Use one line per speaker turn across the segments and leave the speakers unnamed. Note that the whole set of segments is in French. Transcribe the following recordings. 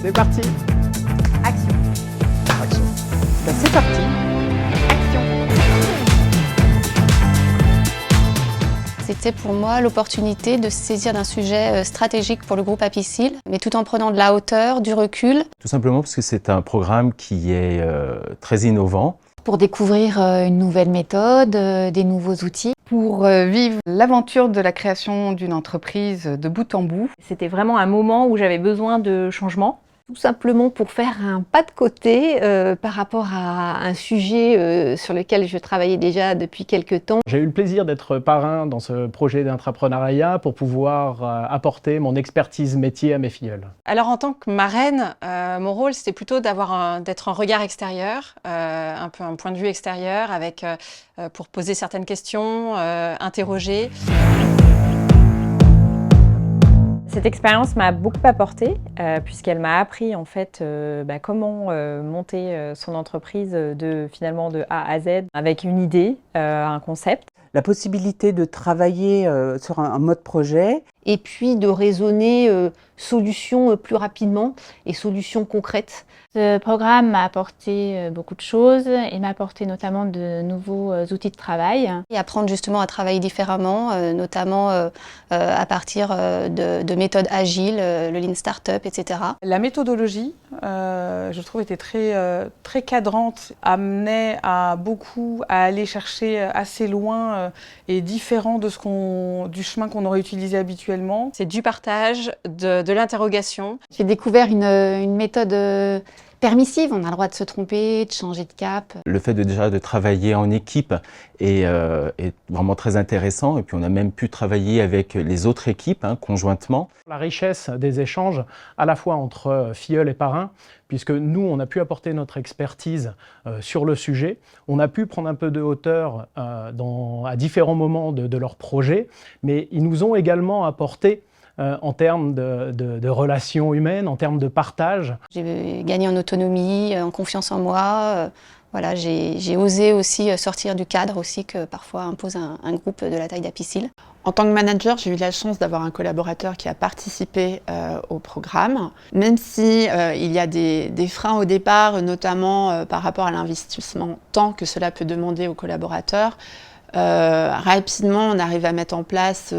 C'est parti.
Action.
Action.
Ben, c'est parti.
Action.
C'était pour moi l'opportunité de se saisir d'un sujet stratégique pour le groupe Apicil, mais tout en prenant de la hauteur, du recul.
Tout simplement parce que c'est un programme qui est très innovant.
Pour découvrir une nouvelle méthode, des nouveaux outils.
Pour vivre l'aventure de la création d'une entreprise de bout en bout.
C'était vraiment un moment où j'avais besoin de changement. Tout simplement pour faire un pas de côté par rapport à un sujet sur lequel je travaillais déjà depuis quelques temps.
J'ai eu le plaisir d'être parrain dans ce projet d'intrapreneuriat pour pouvoir apporter mon expertise métier à mes filleuls.
Alors en tant que marraine, mon rôle c'était plutôt d'être un regard extérieur, un peu un point de vue extérieur pour poser certaines questions, interroger.
Cette expérience m'a beaucoup apporté puisqu'elle m'a appris en fait comment monter son entreprise finalement de A à Z avec une idée, un concept.
La possibilité de travailler sur un mode projet.
Et puis de raisonner solutions plus rapidement et solutions concrètes.
Ce programme m'a apporté beaucoup de choses. Il m'a apporté notamment de nouveaux outils de travail.
Et apprendre justement à travailler différemment, notamment à partir de méthodes agiles, le Lean Startup, etc.
La méthodologie, je trouve, était très cadrante, amenait à aller chercher assez loin et différent du chemin qu'on aurait utilisé habituellement.
C'est du partage, de l'interrogation.
J'ai découvert une méthode permissive. On a le droit de se tromper, de changer de cap.
Le fait de travailler en équipe est vraiment très intéressant. Et puis on a même pu travailler avec les autres équipes conjointement.
La richesse des échanges, à la fois entre filleuls et parrains, puisque nous, on a pu apporter notre expertise sur le sujet. On a pu prendre un peu de hauteur à différents moments de leur projet, mais ils nous ont également apporté en termes de relations humaines, en termes de partage.
J'ai gagné en autonomie, en confiance en moi. Voilà, j'ai osé aussi sortir du cadre aussi que parfois impose un groupe de la taille d'Apicil.
En tant que manager, j'ai eu la chance d'avoir un collaborateur qui a participé au programme. Même si il y a des freins au départ, notamment par rapport à l'investissement temps que cela peut demander aux collaborateurs, rapidement on arrive à mettre en place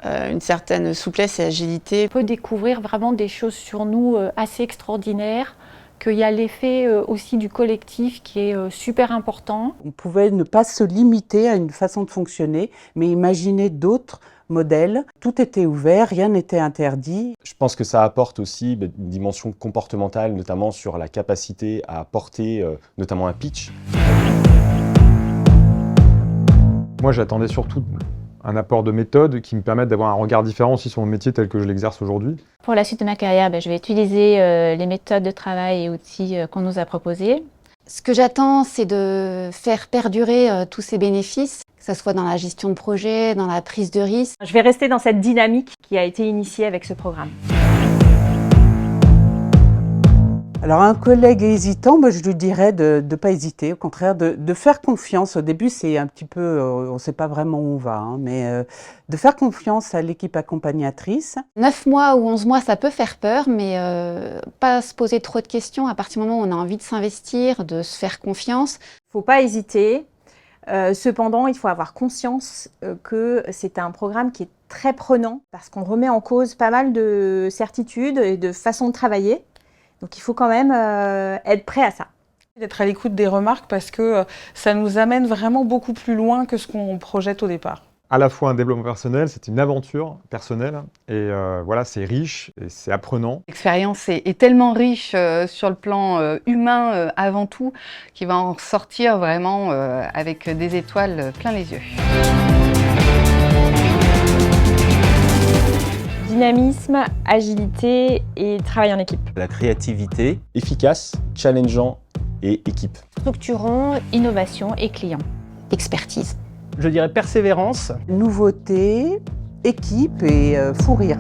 une certaine souplesse et agilité.
On peut découvrir vraiment des choses sur nous assez extraordinaires, qu'il y a l'effet aussi du collectif qui est super important.
On pouvait ne pas se limiter à une façon de fonctionner, mais imaginer d'autres modèles. Tout était ouvert, rien n'était interdit.
Je pense que ça apporte aussi une dimension comportementale, notamment sur la capacité à porter notamment un pitch.
Moi, j'attendais surtout un apport de méthode qui me permette d'avoir un regard différent aussi sur mon métier tel que je l'exerce aujourd'hui.
Pour la suite de ma carrière, je vais utiliser les méthodes de travail et outils qu'on nous a proposés. Ce que j'attends, c'est de faire perdurer tous ces bénéfices, que ce soit dans la gestion de projet, dans la prise de risque.
Je vais rester dans cette dynamique qui a été initiée avec ce programme.
Alors un collègue hésitant, je lui dirais de ne pas hésiter, au contraire de faire confiance. Au début, c'est un petit peu, on ne sait pas vraiment où on va, mais de faire confiance à l'équipe accompagnatrice.
9 mois ou 11 mois, ça peut faire peur, mais pas se poser trop de questions. À partir du moment où on a envie de s'investir, de se faire confiance.
Il ne faut pas hésiter. Cependant, il faut avoir conscience que c'est un programme qui est très prenant parce qu'on remet en cause pas mal de certitudes et de façons de travailler. Donc il faut quand même être prêt à ça.
D'être à l'écoute des remarques parce que ça nous amène vraiment beaucoup plus loin que ce qu'on projette au départ.
À la fois un développement personnel, c'est une aventure personnelle et voilà, c'est riche et c'est apprenant.
L'expérience est tellement riche sur le plan humain avant tout qu'il va en sortir vraiment avec des étoiles plein les yeux.
Dynamisme, agilité et travail en équipe.
La créativité.
Efficace, challengeant et équipe.
Structurant, innovation et client. Expertise.
Je dirais persévérance.
Nouveauté, équipe et fou rire.